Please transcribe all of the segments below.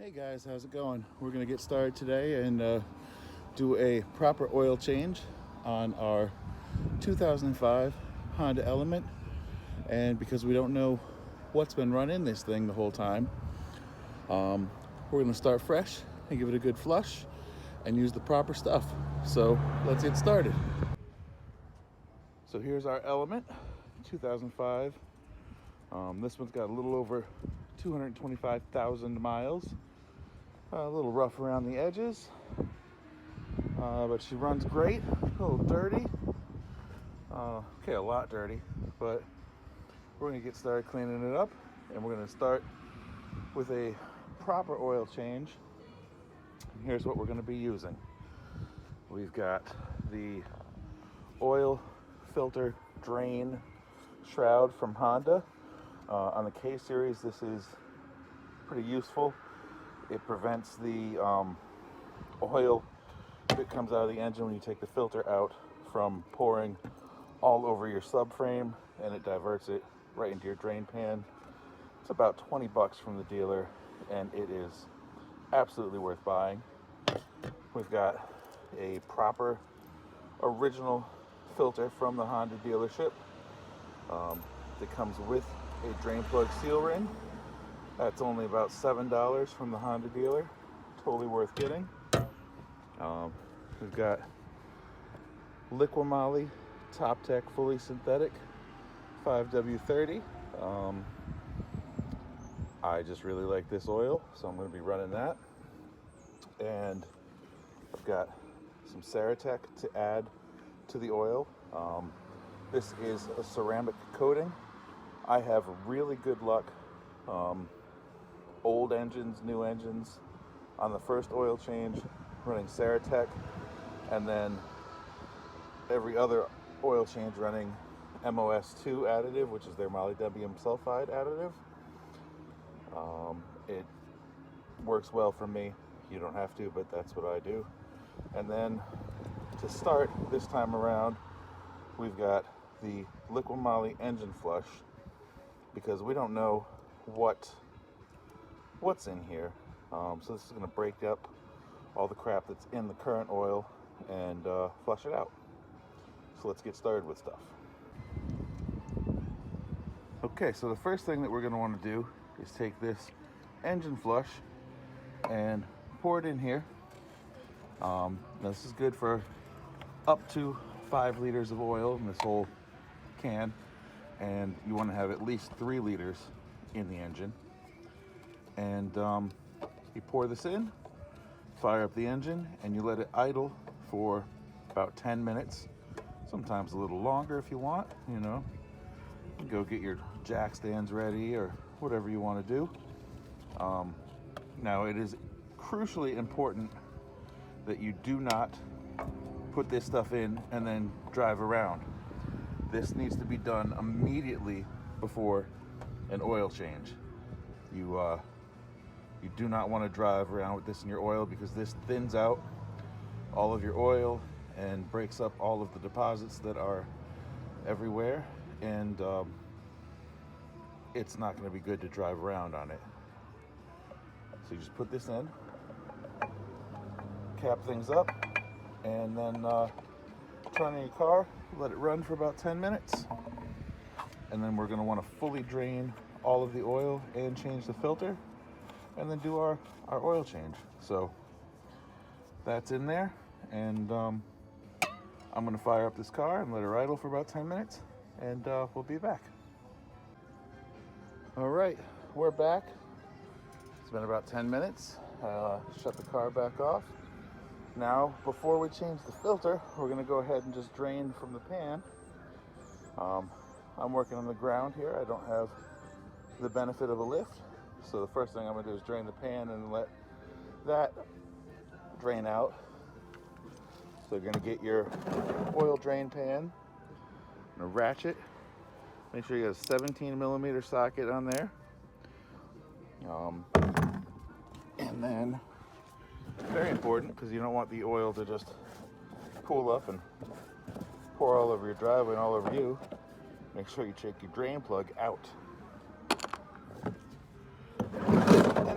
Hey guys, how's it going? We're going to get started today and do a proper oil change on our 2005 Honda Element. And because we don't know what's been running this thing the whole time, we're going to start fresh and give it a good flush and use the proper stuff. So let's get started. So here's our Element 2005. This one's got a little over 225,000 miles. A little rough around the edges, but she runs great. A little dirty. Okay, a lot dirty, but we're going to get started cleaning it up, and we're going to start with a proper oil change. And here's what we're going to be using. We've got the oil filter drain shroud from Honda. On the K series, this is pretty useful. It prevents the oil that comes out of the engine when you take the filter out from pouring all over your subframe, and it diverts it right into your drain pan. It's about 20 bucks from the dealer, and it is absolutely worth buying. We've got a proper original filter from the Honda dealership that comes with a drain plug seal ring. That's only about $7 from the Honda dealer. Totally worth getting. We've got Liqui-Moly Top Tech Fully Synthetic 5W30. I just really like this oil, so I'm going to be running that. And I've got some Ceratec to add to the oil. This is a ceramic coating. I have really good luck. Old engines, new engines, on the first oil change running Ceratec, and then every other oil change running MOS2 additive, which is their molybdenum sulfide additive. It works well for me. You don't have to, but that's what I do. And then to start this time around, we've got the Liqui-Moly engine flush, because we don't know what's in here. So this is going to break up all the crap that's in the current oil and flush it out. So let's get started with stuff. Okay, so the first thing that we're going to want to do is take this engine flush and pour it in here. Now this is good for up to 5 liters of oil in this whole can, and you want to have at least 3 liters in the engine. And you pour this in, fire up the engine, and you let it idle for about 10 minutes, sometimes a little longer if you want. You can go get your jack stands ready or whatever you want to do. Now it is crucially important that you do not put this stuff in and then drive around. This needs to be done immediately before an oil change. You do not want to drive around with this in your oil, because this thins out all of your oil and breaks up all of the deposits that are everywhere, and it's not going to be good to drive around on it. So you just put this in, cap things up, and then turn on your car, let it run for about 10 minutes, and then we're going to want to fully drain all of the oil and change the filter, and then do our oil change. So that's in there, and I'm going to fire up this car and let her idle for about 10 minutes, and we'll be back. All right, we're back. It's been about 10 minutes. Shut the car back off. Now, before we change the filter, we're going to go ahead and just drain from the pan. I'm working on the ground here. I don't have the benefit of a lift. So the first thing I'm going to do is drain the pan and let that drain out. So you're going to get your oil drain pan and a ratchet. Make sure you have a 17 millimeter socket on there. And then, very important, because you don't want the oil to just pool up and pour all over your driveway and all over you, make sure you check your drain plug out.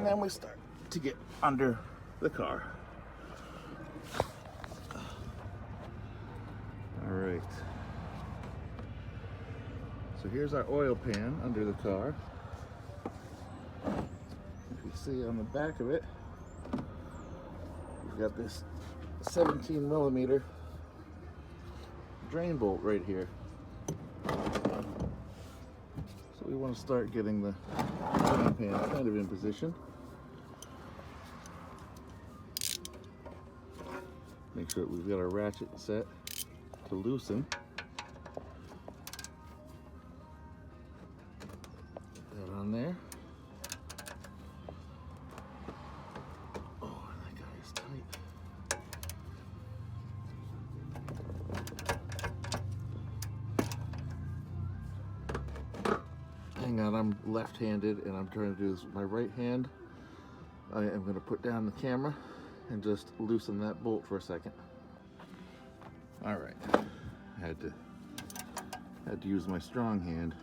And then we start to get under the car. All right. So here's our oil pan under the car. If you see on the back of it, we've got this 17 millimeter drain bolt right here. So we want to start getting the drain pan kind of in position. Make sure we've got our ratchet set to loosen. Put that on there. Oh, that guy is tight. Hang on, I'm left-handed and I'm trying to do this with my right hand. I am going to put down the camera and just loosen that bolt for a second. All right, I had to use my strong hand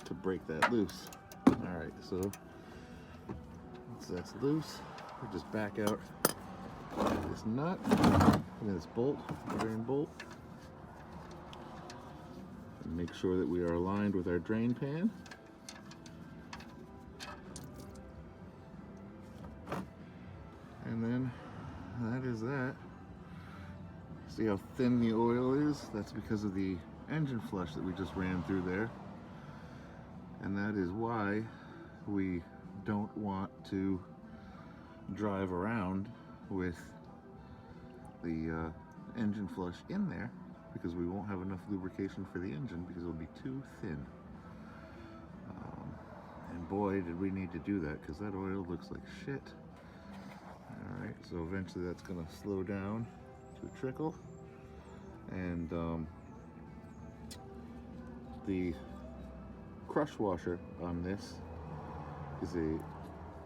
to break that loose. All right, so once that's loose, we just back out this nut and this bolt, drain bolt, and make sure that we are aligned with our drain pan. And then that is that. See how thin the oil is? That's because of the engine flush that we just ran through there. And that is why we don't want to drive around with the engine flush in there, because we won't have enough lubrication for the engine because it'll be too thin. And boy, did we need to do that, because that oil looks like shit. Alright, so eventually that's going to slow down to a trickle. And the crush washer on this is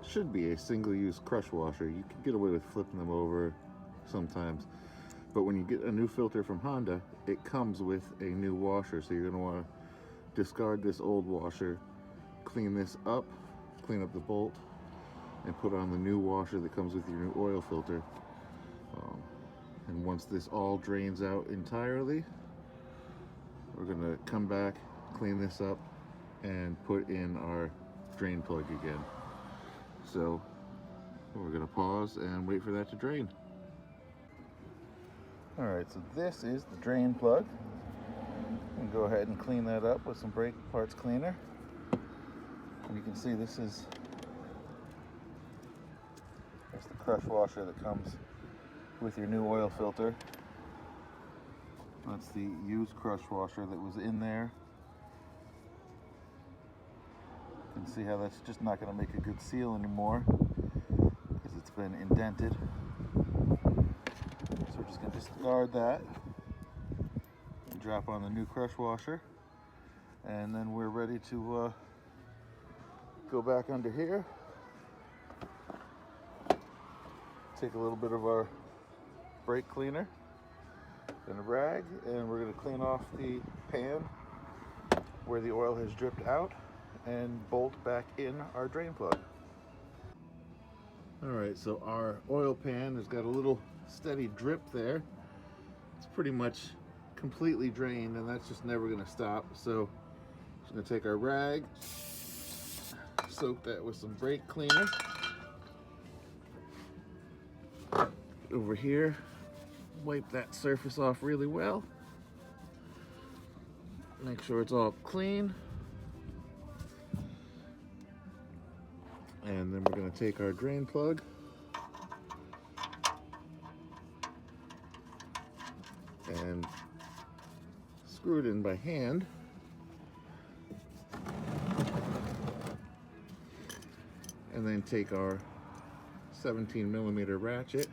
should be a single-use crush washer. You can get away with flipping them over sometimes, but when you get a new filter from Honda, it comes with a new washer, so you're going to want to discard this old washer, clean this up, clean up the bolt, and put on the new washer that comes with your new oil filter. And once this all drains out entirely, we're going to come back, clean this up, and put in our drain plug again. So we're going to pause and wait for that to drain. All right, so this is the drain plug. And go ahead and clean that up with some brake parts cleaner. And you can see this is the crush washer that comes with your new oil filter. That's the used crush washer that was in there. You can see how that's just not going to make a good seal anymore because it's been indented. So we're just going to discard that and drop on the new crush washer, and then we're ready to go back under here, take a little bit of our brake cleaner and a rag, and we're going to clean off the pan where the oil has dripped out and bolt back in our drain plug. All right, so our oil pan has got a little steady drip there. It's pretty much completely drained, and that's just never going to stop. So just going to take our rag, soak that with some brake cleaner. Over here, wipe that surface off really well. Make sure it's all clean. And then we're going to take our drain plug and screw it in by hand. And then take our 17 millimeter ratchet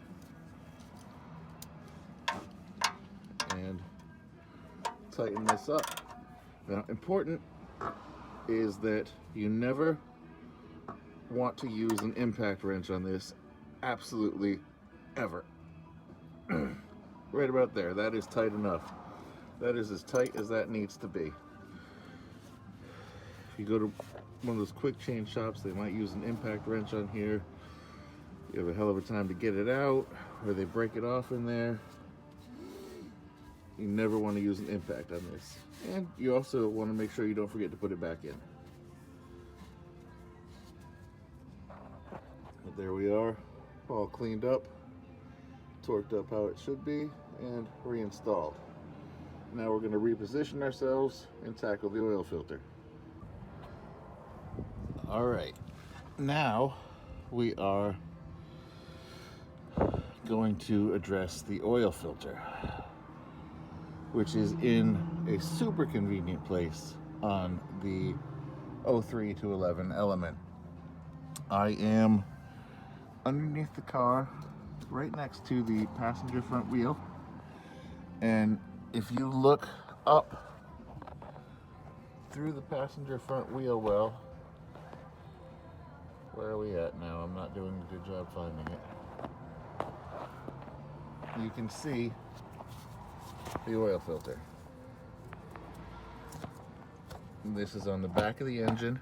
and tighten this up. Now, important is that you never want to use an impact wrench on this, absolutely ever. Right about there, that is tight enough. That is as tight as that needs to be. If you go to one of those quick change shops, they might use an impact wrench on here. You have a hell of a time to get it out, or they break it off in there. You never want to use an impact on this. And you also want to make sure you don't forget to put it back in. But there we are, all cleaned up, torqued up how it should be, and reinstalled. Now we're going to reposition ourselves and tackle the oil filter. All right, now we are going to address the oil filter, which is in a super convenient place on the 03 to 11 Element. I am underneath the car, right next to the passenger front wheel, and if you look up through the passenger front wheel well, where are we at now? I'm not doing a good job finding it. You can see the oil filter. And this is on the back of the engine,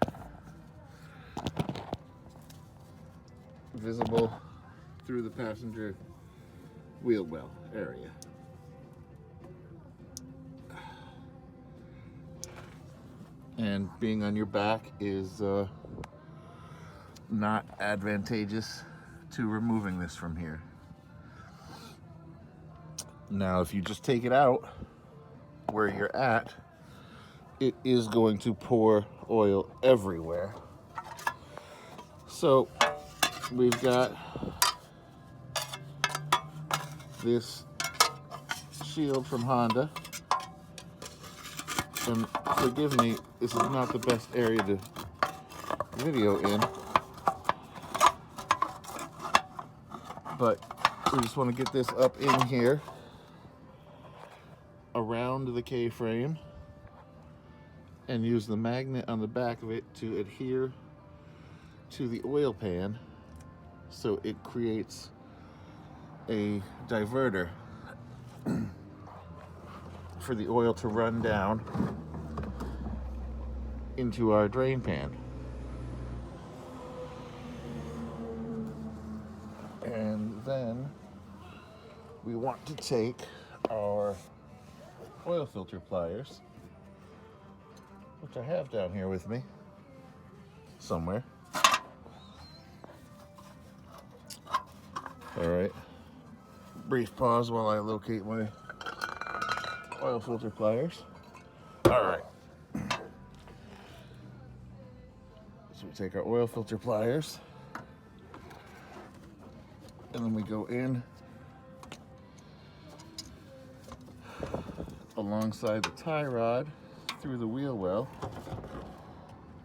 visible through the passenger wheel well area. And being on your back is not advantageous to removing this from here. Now, if you just take it out where you're at, it is going to pour oil everywhere. So we've got this shield from Honda, and forgive me, this is not the best area to video in, but we just want to get this up in here around the K-frame and use the magnet on the back of it to adhere to the oil pan, so it creates a diverter for the oil to run down into our drain pan. And then we want to take our oil filter pliers, which I have down here with me somewhere. All right, brief pause while I locate my oil filter pliers. All right, so we take our oil filter pliers, and then we go in alongside the tie rod through the wheel well. You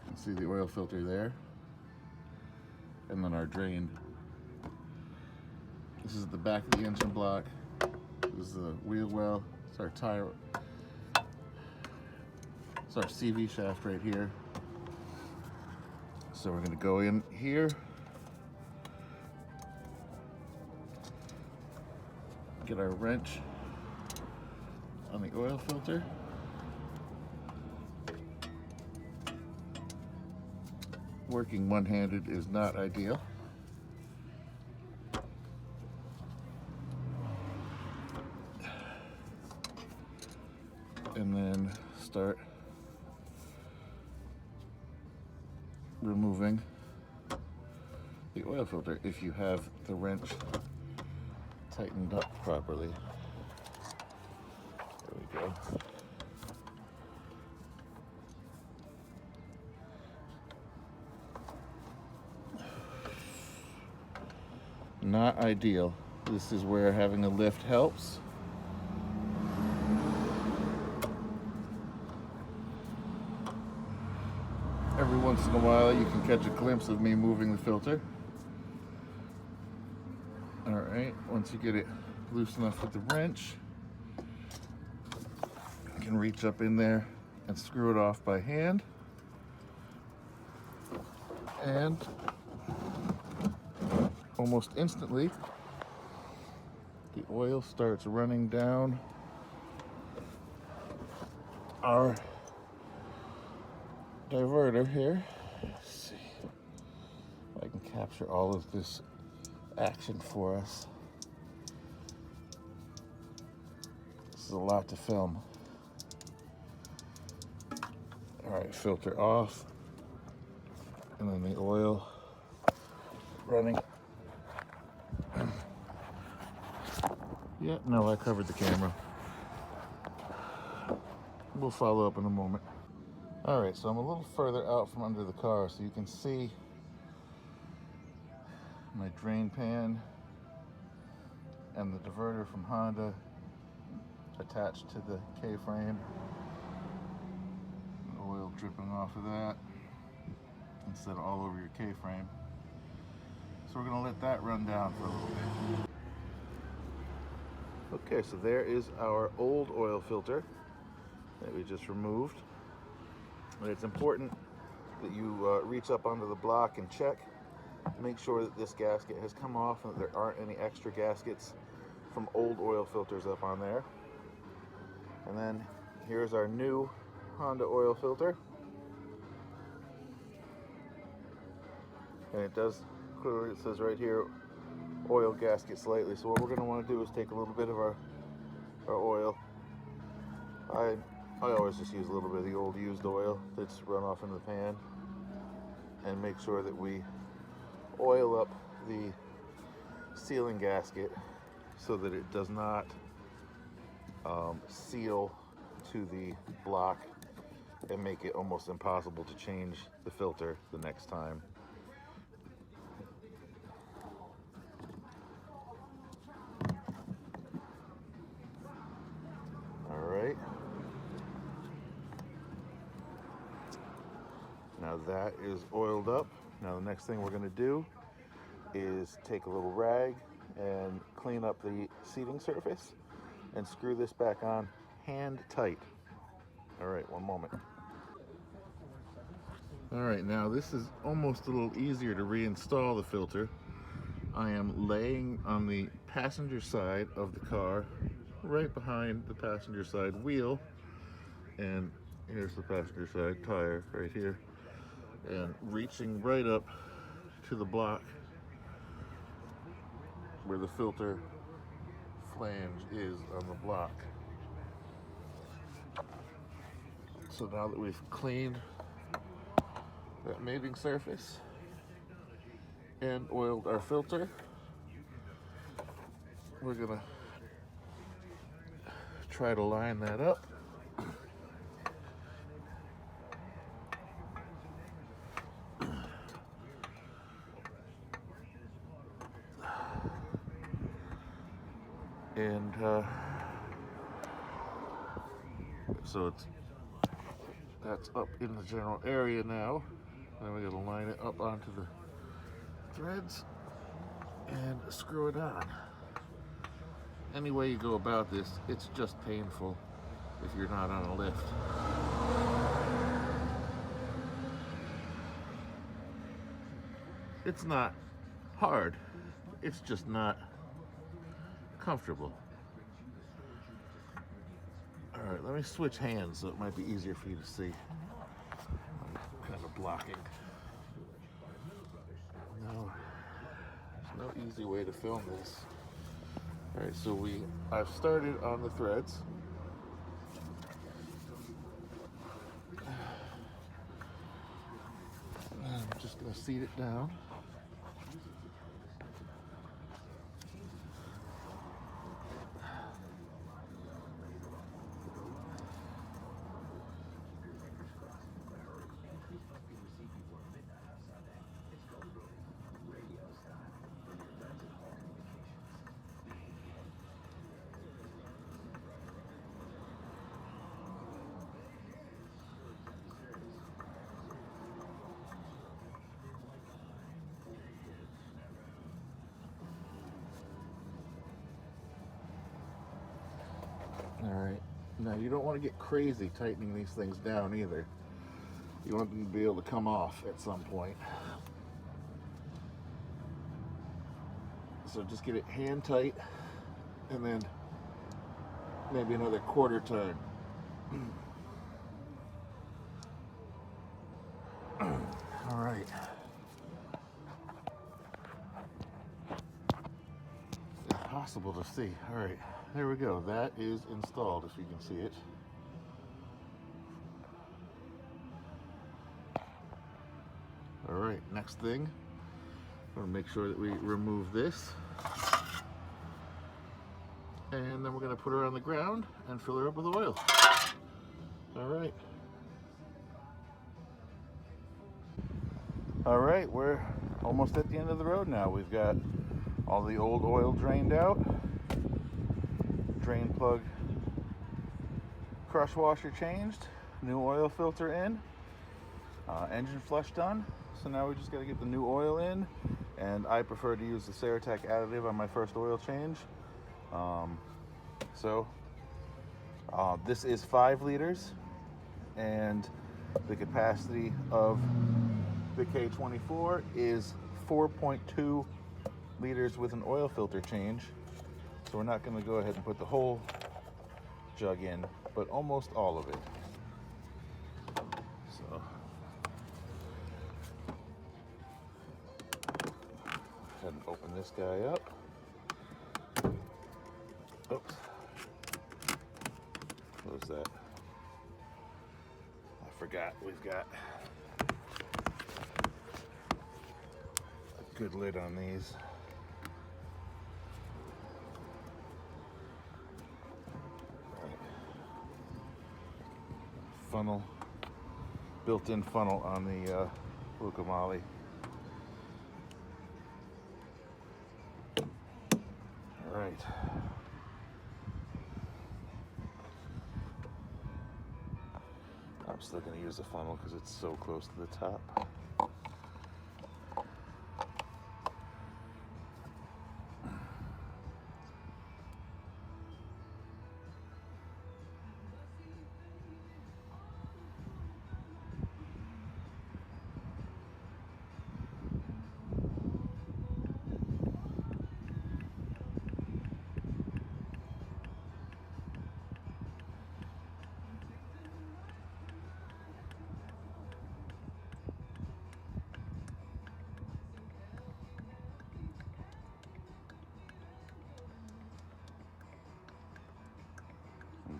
can see the oil filter there, and then our drain. This is the back of the engine block. This is the wheel well. It's our tire. It's our CV shaft right here. So we're going to go in here, get our wrench on the oil filter, working one-handed is not ideal. And then start removing the oil filter if you have the wrench tightened up properly. There we go. Not ideal. This is where having a lift helps. Every once in a while you can catch a glimpse of me moving the filter. All right, once you get it loose enough with the wrench, you can reach up in there and screw it off by hand. And almost instantly, the oil starts running down our diverter here. Let's see if I can capture all of this action for us. This is a lot to film. All right, filter off, and then the oil running. Yeah, no, I covered the camera. We'll follow up in a moment. All right, so I'm a little further out from under the car, so you can see my drain pan and the diverter from Honda attached to the K-frame. Oil dripping off of that instead of all over your K-frame. So we're gonna let that run down for a little bit. Okay, so there is our old oil filter that we just removed. And it's important that you reach up onto the block and check. Make sure that this gasket has come off and that there aren't any extra gaskets from old oil filters up on there. And then here's our new Honda oil filter. And it does clearly, it says right here, oil gasket slightly. So what we're going to want to do is take a little bit of our oil. I always just use a little bit of the old used oil that's run off into the pan, and make sure that we oil up the sealing gasket so that it does not seal to the block and make it almost impossible to change the filter the next time. All right. Now that is oiled up. Now the next thing we're going to do is take a little rag and clean up the seating surface and screw this back on hand tight. All right, one moment. All right, now this is almost a little easier to reinstall the filter. I am laying on the passenger side of the car, right behind the passenger side wheel, and here's the passenger side tire right here, and reaching right up to the block where the filter flange is on the block. So now that we've cleaned that mating surface and oiled our filter, we're gonna try to line that up. And so that's up in the general area now. Then we're gonna line it up onto the threads and screw it on. Any way you go about this, it's just painful if you're not on a lift. It's not hard, it's just not comfortable. All right, let me switch hands so it might be easier for you to see. I'm kind of blocking. No, there's no easy way to film this. All right, so I've started on the threads. And I'm just gonna seat it down. All right, now you don't want to get crazy tightening these things down either. You want them to be able to come off at some point. So just get it hand tight, and then maybe another quarter turn. impossible to see. All right, there we go. That is installed, if you can see it. All right, next thing, I'm gonna make sure that we remove this. And then we're gonna put her on the ground and fill her up with oil. All right. All right, we're almost at the end of the road now. We've got all the old oil drained out, drain plug crush washer changed, new oil filter in, engine flush done. So now we just got to get the new oil in, and I prefer to use the Ceratec additive on my first oil change. This is 5 liters, and the capacity of the K24 is 4.2 liters with an oil filter change. So we're not going to go ahead and put the whole jug in, but almost all of it. So go ahead and open this guy up. Oops. What was that? I forgot we've got a good lid on these. Funnel, built-in funnel on the Lukamali. All right. I'm still going to use the funnel because it's so close to the top.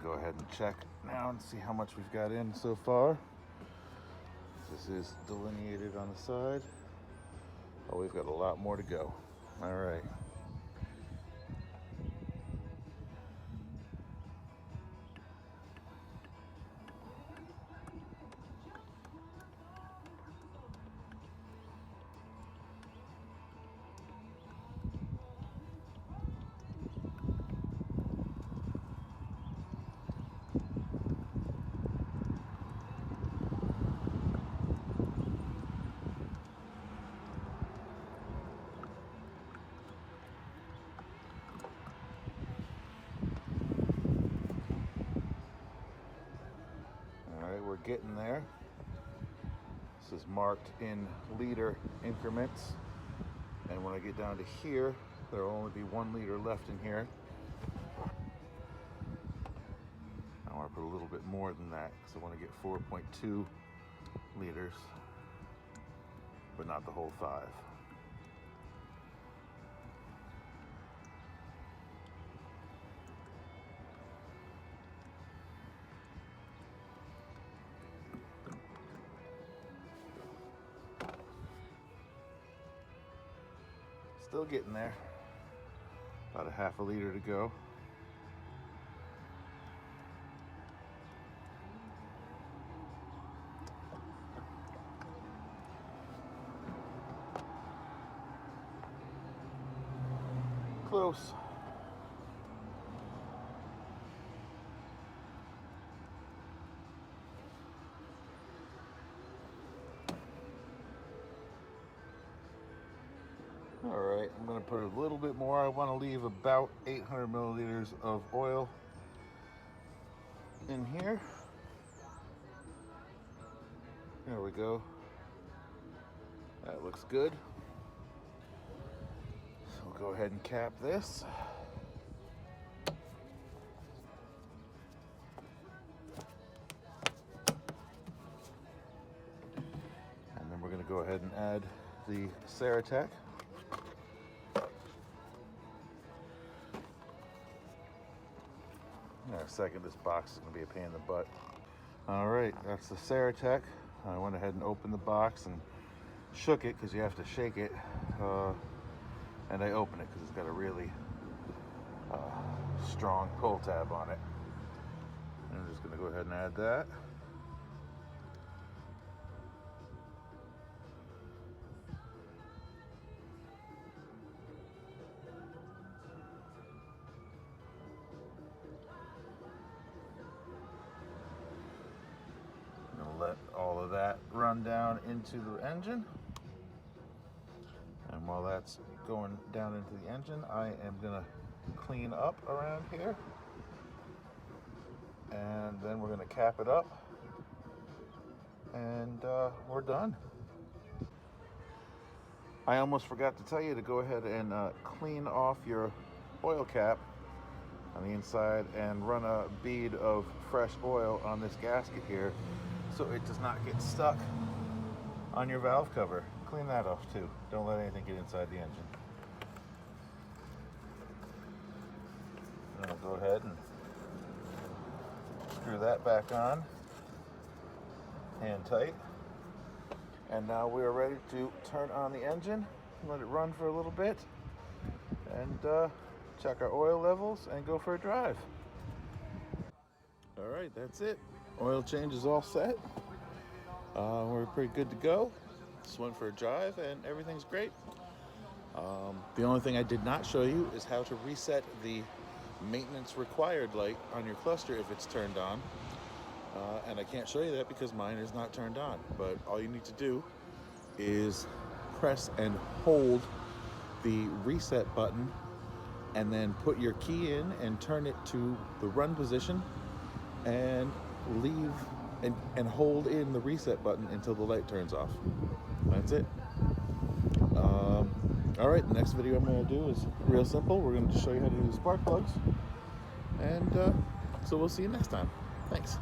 Go ahead and check now and see how much we've got in so far. This is delineated on the side. Oh, we've got a lot more to go. All right. We're getting there. This is marked in liter increments, and when I get down to here, there will only be 1 liter left in here. I want to put a little bit more than that because I want to get 4.2 liters, but not the whole 5. Still getting there. About a half a liter to go. Close. All right, I'm gonna put a little bit more. I wanna leave about 800 milliliters of oil in here. There we go. That looks good. So we'll go ahead and cap this. And then we're gonna go ahead and add the Ceratec. In a second, this box is going to be a pain in the butt. All right, that's the Ceratec. I went ahead and opened the box and shook it because you have to shake it. And I opened it because it's got a really strong pull tab on it. And I'm just going to go ahead and add that. I'm going to let all of that run down into the engine. And while that's going down into the engine, I am going to clean up around here. And then we're going to cap it up. And we're done. I almost forgot to tell you to go ahead and clean off your oil cap on the inside and run a bead of fresh oil on this gasket here so it does not get stuck on your valve cover. Clean that off too. Don't let anything get inside the engine. And I'll go ahead and screw that back on, hand tight. And now we are ready to turn on the engine, let it run for a little bit, and check our oil levels and go for a drive. All right, that's it. Oil change is all set. We're pretty good to go. Just went for a drive and everything's great. The only thing I did not show you is how to reset the maintenance required light on your cluster if it's turned on. And I can't show you that because mine is not turned on. But all you need to do is press and hold the reset button and then put your key in and turn it to the run position and leave and hold in the reset button until the light turns off. That's it. All right, the next video I'm going to do is real simple. We're going to show you how to do the spark plugs. And so we'll see you next time. Thanks.